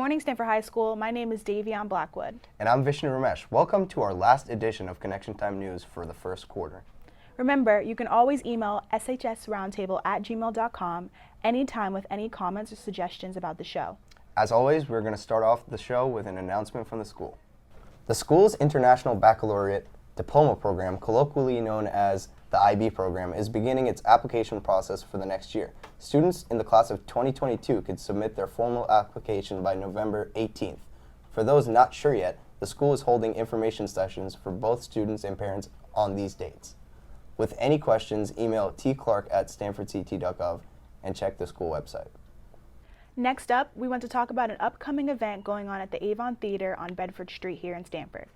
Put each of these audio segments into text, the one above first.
morning, Stanford High School. My name is Davion Blackwood. And I'm Vishnu Ramesh. Welcome to our last edition of Connection Time News for the first quarter. Remember, you can always email shsroundtable@gmail.com anytime with any comments or suggestions about the show. As always, we're going to start off the show with an announcement from the school. The school's International Baccalaureate Diploma Program, colloquially known as the IB program, is beginning its application process for the next year. Students in the class of 2022 could submit their formal application by November 18th. For those not sure yet, the school is holding information sessions for both students and parents on these dates. With any questions, email tclark@stanfordct.gov and check the school website. Next up, we want to talk about an upcoming event going on at the Avon Theater on Bedford Street here in Stanford.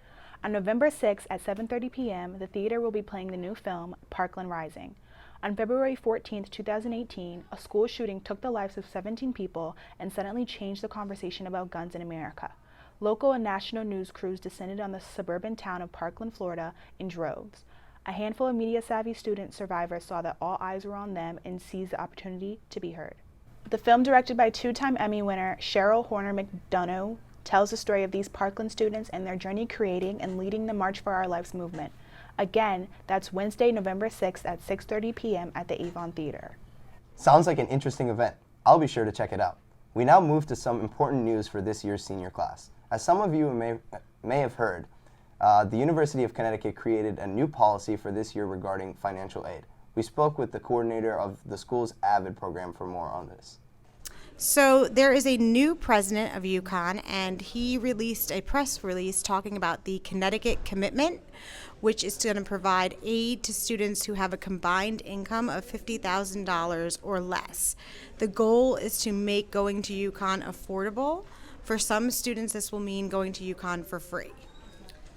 On November 6th at 7:30 p.m., the theater will be playing the new film, Parkland Rising. On February 14th, 2018, a school shooting took the lives of 17 people and suddenly changed the conversation about guns in America. Local and national news crews descended on the suburban town of Parkland, Florida, in droves. A handful of media-savvy student survivors saw that all eyes were on them and seized the opportunity to be heard. The film, directed by two-time Emmy winner Cheryl Horner McDonough, tells the story of these Parkland students and their journey creating and leading the March for Our Lives movement. Again, that's Wednesday, November 6th at 6:30 p.m. at the Avon Theater. Sounds like an interesting event. I'll be sure to check it out. We now move to some important news for this year's senior class. As some of you may have heard, the University of Connecticut created a new policy for this year regarding financial aid. We spoke with the coordinator of the school's AVID program for more on this. So there is a new president of UConn, and he released a press release talking about the Connecticut Commitment, which is going to provide aid to students who have a combined income of $50,000 or less. The goal is to make going to UConn affordable. For some students, this will mean going to UConn for free.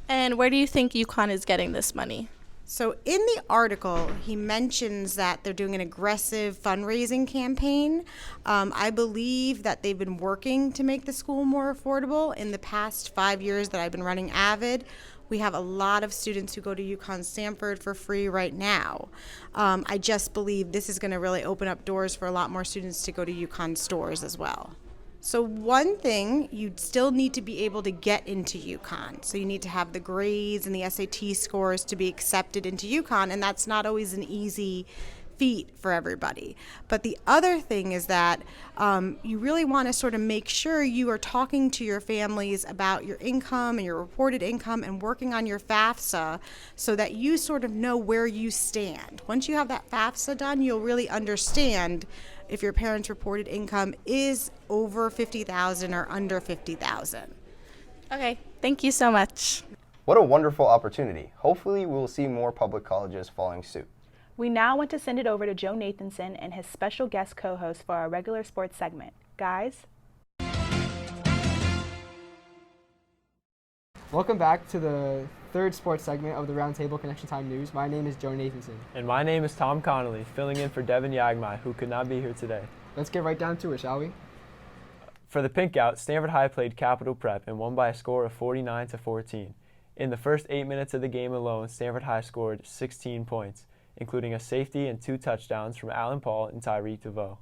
And where do you think UConn is getting this money? So in the article, he mentions that they're doing an aggressive fundraising campaign. I believe that they've been working to make the school more affordable. In the past 5 years that I've been running AVID, we have a lot of students who go to UConn Stanford for free right now. I just believe this is going to really open up doors for a lot more students to go to UConn stores as well. So one thing, you still need to be able to get into UConn. So you need to have the grades and the SAT scores to be accepted into UConn, and that's not always an easy feat for everybody. But the other thing is that you really want to sort of make sure you are talking to your families about your income and your reported income and working on your FAFSA so that you sort of know where you stand. Once you have that FAFSA done, you'll really understand if your parents' reported income is over $50,000 or under $50,000. Okay, thank you so much. What a wonderful opportunity. Hopefully we'll see more public colleges following suit. We now want to send it over to Joe Nathanson and his special guest co-host for our regular sports segment. Guys? Welcome back to the third sports segment of the Roundtable Connection Time News. My name is Joe Nathanson. And my name is Tom Connolly, filling in for Devin Yagmai, who could not be here today. Let's get right down to it, shall we? For the Pink Out, Stanford High played Capital Prep and won by a score of 49-14. In the first 8 minutes of the game alone, Stanford High scored 16 points, including a safety and 2 touchdowns from Alan Paul and Tyreek DeVoe.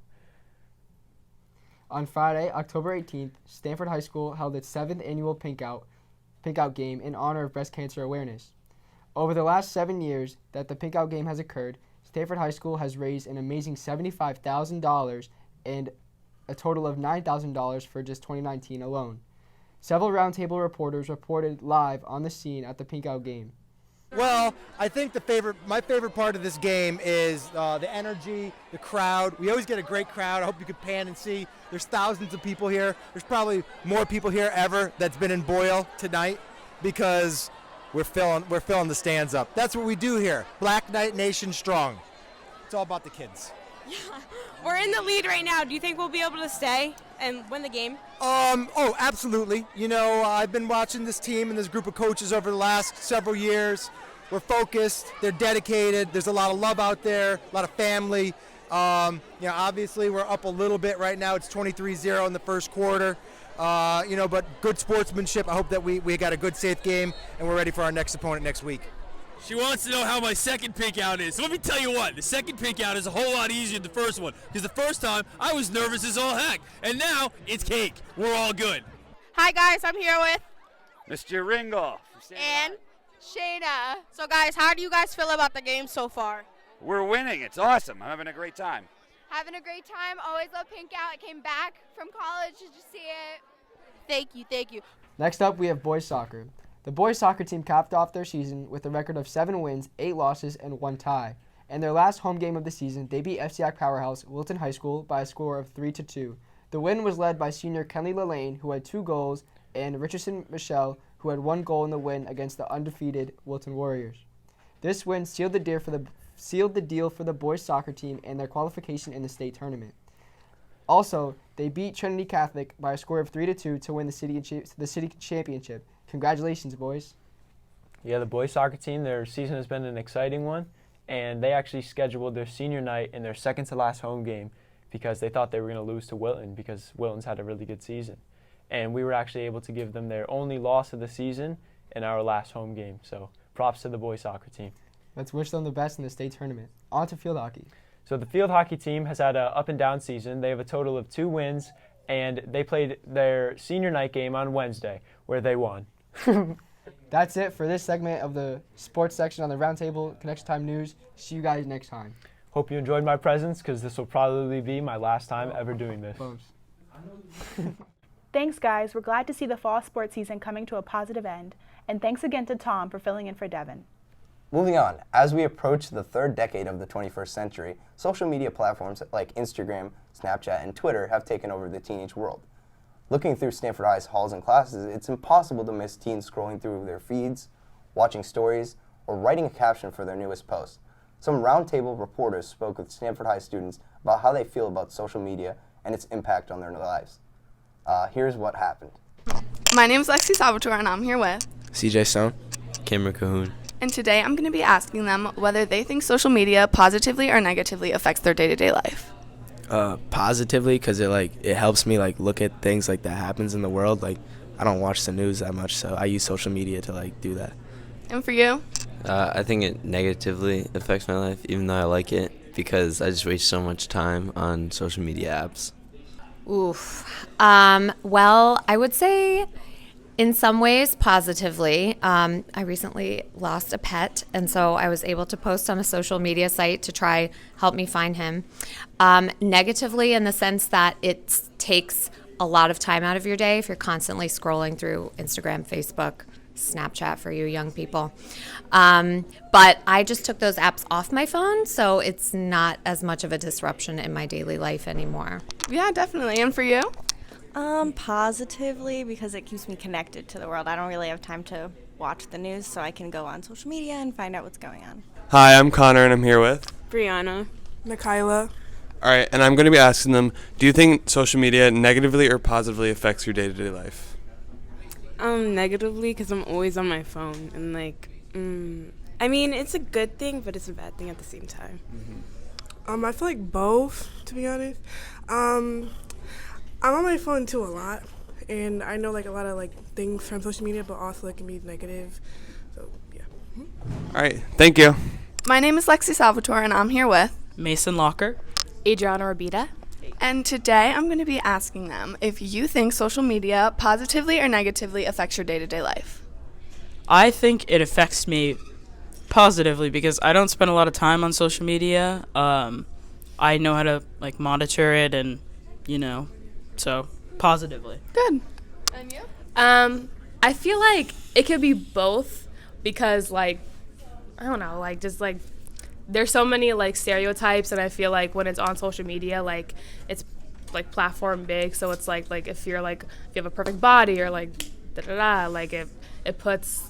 On Friday, October 18th, Stanford High School held its 7th annual Pink Out game in honor of breast cancer awareness. Over the last 7 years that the Pink Out game has occurred, Stanford High School has raised an amazing $75,000 and a total of $9,000 for just 2019 alone. Several Roundtable reporters reported live on the scene at the Pink Out game. Well, I think my favorite part of this game is the energy, the crowd. We always get a great crowd. I hope you could pan and see. There's thousands of people here. There's probably more people here ever that's been in Boyle tonight because we're filling the stands up. That's what we do here. Black Knight Nation strong. It's all about the kids. Yeah, we're in the lead right now. Do you think we'll be able to stay and win the game? Oh, absolutely. You know, I've been watching this team and this group of coaches over the last several years. We're focused. They're dedicated. There's a lot of love out there, a lot of family. Obviously we're up a little bit right now. It's 23-0 in the first quarter. But good sportsmanship. I hope that we got a good, safe game, and we're ready for our next opponent next week. She wants to know how my second pink out is. So let me tell you what, the second pink out is a whole lot easier than the first one. Because the first time, I was nervous as all heck. And now, it's cake. We're all good. Hi guys, I'm here with Mr. Ringel. and Shayna. So guys, how do you guys feel about the game so far? We're winning. It's awesome. I'm having a great time. Having a great time. Always love Pink Out. I came back from college to just see it. Thank you. Next up, we have boys soccer. The boys soccer team capped off their season with a record of 7 wins, 8 losses, and 1 tie. In their last home game of the season, they beat FCI powerhouse Wilton High School by a score of 3-2. The win was led by senior Kenley Lelane, who had 2 goals, and Richardson Michelle, who had 1 goal in the win against the undefeated Wilton Warriors. This win sealed the deal for the boys soccer team and their qualification in the state tournament. Also, they beat Trinity Catholic by a score of 3-2 to win the city championship. Congratulations, boys. Yeah, the boys soccer team, their season has been an exciting one, and they actually scheduled their senior night in their second to last home game because they thought they were going to lose to Wilton because Wilton's had a really good season. And we were actually able to give them their only loss of the season in our last home game. So props to the boys soccer team. Let's wish them the best in the state tournament. On to field hockey. So the field hockey team has had an up and down season. They have a total of 2 wins, and they played their senior night game on Wednesday where they won. That's it for this segment of the sports section on the Roundtable Connection Time News. See you guys next time. Hope you enjoyed my presence because this will probably be my last time ever doing this. Thanks, guys. We're glad to see the fall sports season coming to a positive end. And thanks again to Tom for filling in for Devin. Moving on, as we approach the 3rd decade of the 21st century, social media platforms like Instagram, Snapchat, and Twitter have taken over the teenage world. Looking through Stanford High's halls and classes, it's impossible to miss teens scrolling through their feeds, watching stories, or writing a caption for their newest post. Some Roundtable reporters spoke with Stanford High students about how they feel about social media and its impact on their lives. Here's what happened. My name is Lexi Salvatore, and I'm here with CJ Stone, Cameron Cahoon. And today I'm going to be asking them whether they think social media positively or negatively affects their day-to-day life. Positively, because it helps me look at things that happens in the world. I don't watch the news that much, so I use social media to do that. And for you? I think it negatively affects my life, even though I like it, because I just waste so much time on social media apps. Oof. Well, I would say in some ways positively. I recently lost a pet, and so I was able to post on a social media site to try help me find him. Negatively in the sense that it takes a lot of time out of your day if you're constantly scrolling through Instagram, Facebook, Snapchat for you young people. But I just took those apps off my phone, so it's not as much of a disruption in my daily life anymore. Yeah, definitely. And for you? Positively, because it keeps me connected to the world. I don't really have time to watch the news, so I can go on social media and find out what's going on. Hi, I'm Connor, and I'm here with Brianna. Michaela. All right, and I'm going to be asking them, do you think social media negatively or positively affects your day-to-day life? Negatively, because I'm always on my phone, and I mean, it's a good thing, but it's a bad thing at the same time. Mm-hmm. I feel like both, to be honest. I'm on my phone too a lot, and I know a lot of things from social media, but also it can be negative. So yeah. Mm-hmm. All right, thank you. My name is Lexi Salvatore, and I'm here with Mason Locker, Adriana Rabita. And today I'm going to be asking them if you think social media positively or negatively affects your day-to-day life. I think it affects me positively because I don't spend a lot of time on social media. I know how to monitor it and, so positively. Good. And you? I feel like it could be both because I don't know, there's so many stereotypes, and I feel like when it's on social media, it's platform big, so it's if you're if you have a perfect body or it puts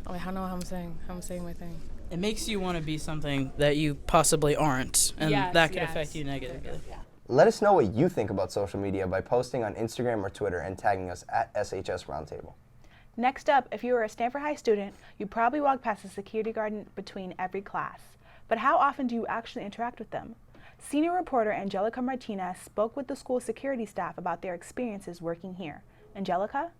I don't know how I'm saying my thing. It makes you want to be something that you possibly aren't, and that could affect you negatively. Yeah. Let us know what you think about social media by posting on Instagram or Twitter and tagging us at SHS Roundtable. Next up, if you were a Stanford High student, you probably walk past a security guard between every class. But how often do you actually interact with them? Senior reporter Angelica Martinez spoke with the school security staff about their experiences working here. Angelica?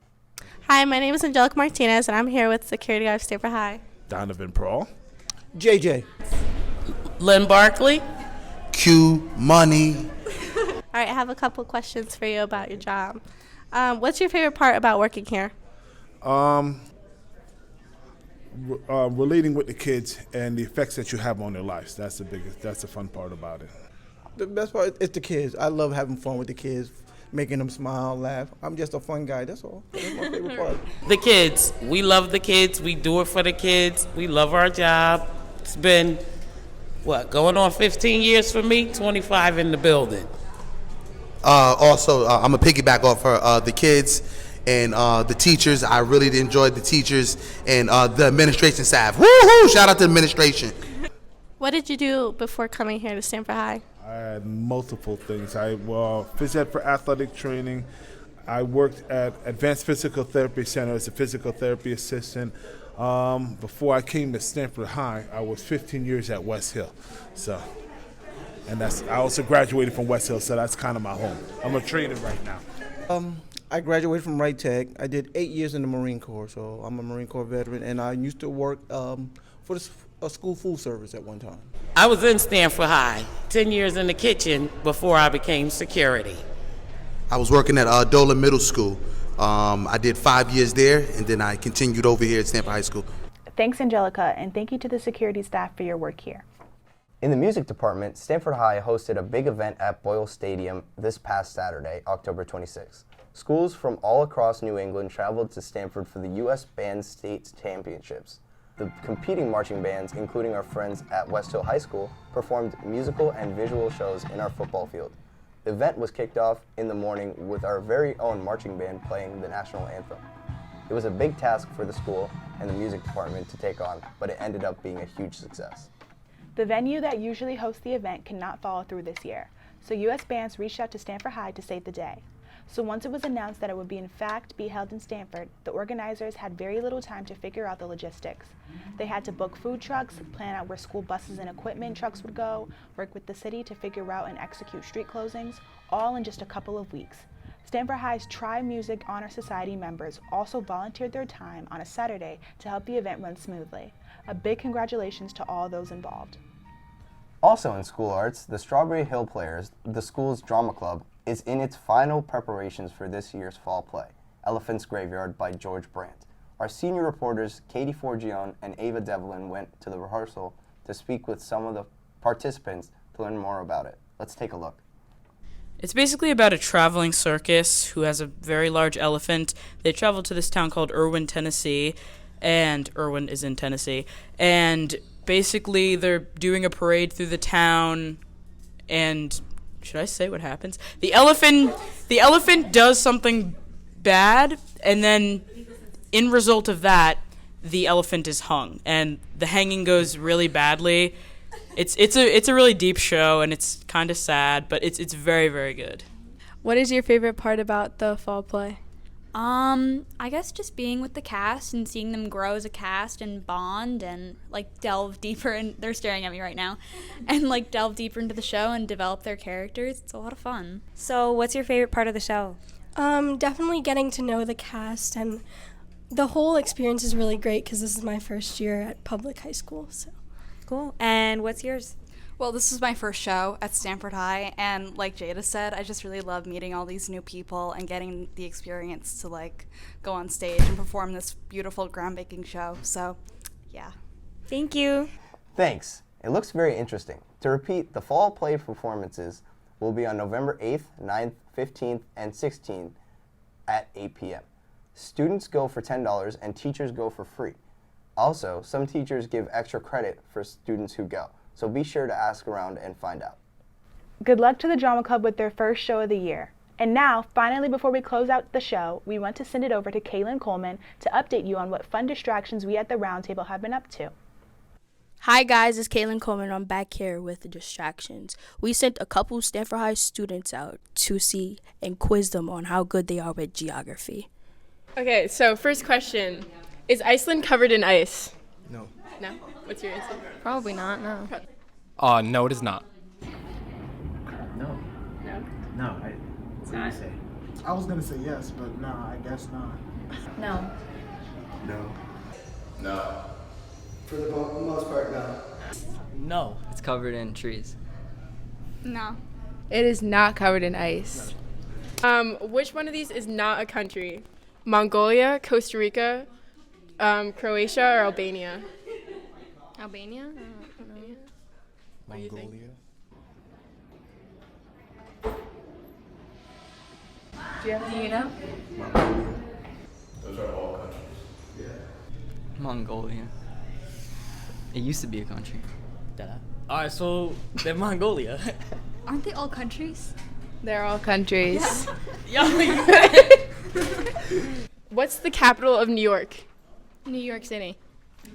Hi, my name is Angelica Martinez, and I'm here with security guard of Stanford High. Donovan Prawl. JJ. Lynn Barkley. Q Money. All right, I have a couple questions for you about your job. What's your favorite part about working here? Relating with the kids and the effects that you have on their lives. That's the fun part about it. The best part is the kids. I love having fun with the kids, making them smile, laugh. I'm just a fun guy, that's all. That's my favorite part. The kids. We love the kids. We do it for the kids. We love our job. It's been, going on 15 years for me, 25 in the building. Also, I'm a piggyback off the kids and the teachers. I really enjoyed the teachers and the administration staff. Woo-hoo! Shout out to the administration. What did you do before coming here to Stanford High? I had multiple things. Phys ed for athletic training. I worked at Advanced Physical Therapy Center as a physical therapy assistant. Before I came to Stanford High, I was 15 years at West Hill. I also graduated from West Hill, so that's kind of my home. I'm a trainer right now. I graduated from Wright Tech. I did 8 years in the Marine Corps, so I'm a Marine Corps veteran, and I used to work for a school food service at one time. I was in Stanford High, 10 years in the kitchen before I became security. I was working at Dolan Middle School. I did 5 years there, and then I continued over here at Stanford High School. Thanks, Angelica, and thank you to the security staff for your work here. In the music department, Stanford High hosted a big event at Boyle Stadium this past Saturday, October 26th. Schools from all across New England traveled to Stanford for the U.S. Band State Championships. The competing marching bands, including our friends at West Hill High School, performed musical and visual shows in our football field. The event was kicked off in the morning with our very own marching band playing the national anthem. It was a big task for the school and the music department to take on, but it ended up being a huge success. The venue that usually hosts the event cannot follow through this year, so U.S. bands reached out to Stanford High to save the day. So once it was announced that it would in fact be held in Stanford, the organizers had very little time to figure out the logistics. They had to book food trucks, plan out where school buses and equipment trucks would go, work with the city to figure out and execute street closings, all in just a couple of weeks. Stanford High's Try Music Honor Society members also volunteered their time on a Saturday to help the event run smoothly. A big congratulations to all those involved. Also in school arts, the Strawberry Hill Players, the school's drama club, is in its final preparations for this year's fall play, Elephant's Graveyard by George Brandt. Our senior reporters, Katie Forgione and Ava Devlin, went to the rehearsal to speak with some of the participants to learn more about it. Let's take a look. It's basically about a traveling circus who has a very large elephant. They travel to this town called Irwin, Tennessee, and Irwin is in Tennessee. And basically they're doing a parade through the town, and should I say what happens? The elephant does something bad, and then in result of that, the elephant is hung, and the hanging goes really badly. It's a really deep show, and it's kind of sad, but it's very, very good. What is your favorite part about the fall play? I guess just being with the cast and seeing them grow as a cast and bond and delve deeper in, they're staring at me right now, and delve deeper into the show and develop their characters. It's a lot of fun. So what's your favorite part of the show? Definitely getting to know the cast, and the whole experience is really great because this is my first year at public high school. So cool. And what's yours? Well, this is my first show at Stanford High, and like Jada said, I just really love meeting all these new people and getting the experience to go on stage and perform this beautiful groundbreaking show. So, yeah. Thank you. Thanks. It looks very interesting. To repeat, the fall play performances will be on November 8th, 9th, 15th, and 16th at 8 p.m. Students go for $10 and teachers go for free. Also, some teachers give extra credit for students who go. So be sure to ask around and find out. Good luck to the Drama Club with their first show of the year. And now, finally, before we close out the show, we want to send it over to Kaylin Coleman to update you on what fun distractions we at the Roundtable have been up to. Hi guys, it's Kaylin Coleman. I'm back here with the distractions. We sent a couple Stanford High students out to see and quiz them on how good they are with geography. Okay, so first question. Is Iceland covered in ice? No. No? What's your answer? Probably not, no. No, it is not. No. No? No, what do you say? I was going to say yes, but no, I guess not. No. No. No. For the most part, no. No. It's covered in trees. No. It is not covered in ice. Which one of these is not a country? Mongolia, Costa Rica, Croatia, or Albania? Albania? Mongolia. Do you know? Those are all countries. Yeah. Mongolia. It used to be a country. Alright, so they're Mongolia. Aren't they all countries? They're all countries. Yeah. What's the capital of New York? New York City.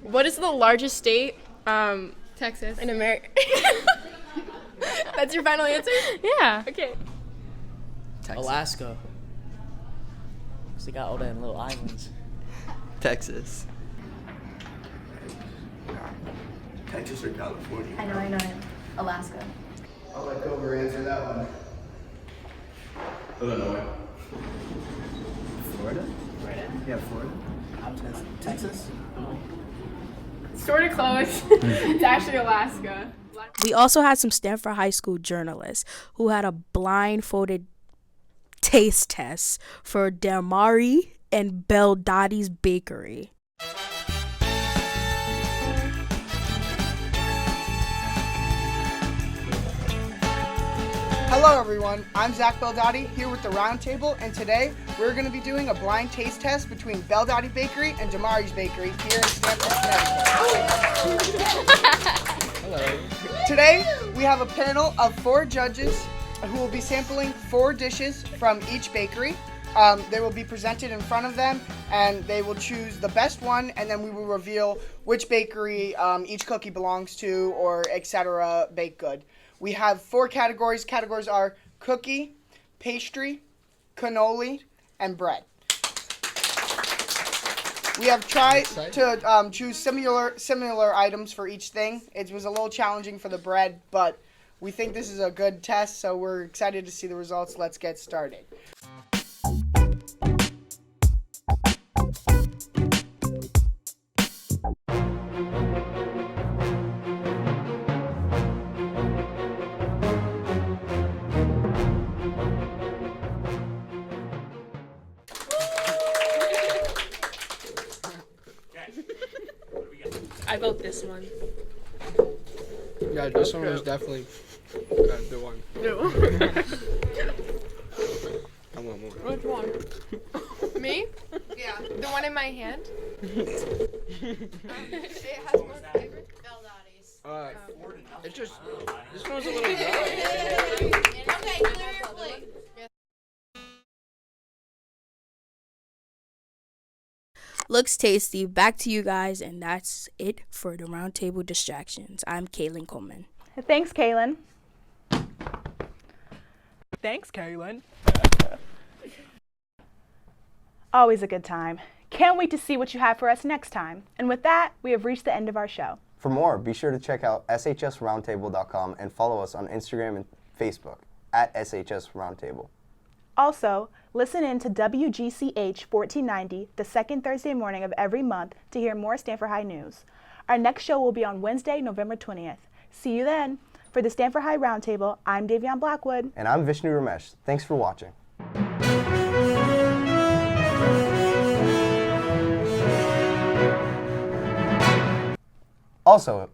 What is the largest state Texas. in America? That's your final answer? Yeah. Okay. Texas. Alaska. Because they got all them little islands. Texas. Texas or California? I know. Alaska. I'll let Cover answer that one. Illinois. Florida? Yeah, Florida. I was gonna say Texas. Sort of close. It's actually Alaska. We also had some Stanford High School journalists who had a blindfolded taste test for Damari and Beldotti's Bakery. Hello everyone, I'm Zach Beldotti here with the Roundtable, and today we're going to be doing a blind taste test between Beldotti Bakery and Damari's Bakery here in Stamford, Connecticut. Hello. Today we have a panel of 4 judges who will be sampling 4 dishes from each bakery. They will be presented in front of them, and they will choose the best one, and then we will reveal which bakery each cookie belongs to, or etc. baked good. We have 4 categories. Categories are cookie, pastry, cannoli, and bread. We have tried to choose similar items for each thing. It was a little challenging for the bread, but we think this is a good test, so we're excited to see the results. Let's get started. I vote this one. Yeah, this one was definitely the one. No. I want more. Which one? Me? Yeah, the one in my hand. It has more flavor. It's just, this one's a little dry. Okay, clear your plate. Looks tasty. Back to you guys, and that's it for the Roundtable Distractions. I'm Kaylin Coleman. Thanks, Kaylin. Thanks, Kaylin. Always a good time. Can't wait to see what you have for us next time. And with that, we have reached the end of our show. For more, be sure to check out shsroundtable.com and follow us on Instagram and Facebook at shsroundtable. Also, listen in to WGCH 1490 the second Thursday morning of every month to hear more Stanford High news. Our next show will be on Wednesday, November 20th. See you then. For the Stanford High Roundtable, I'm Davion Blackwood. And I'm Vishnu Ramesh. Thanks for watching. Also,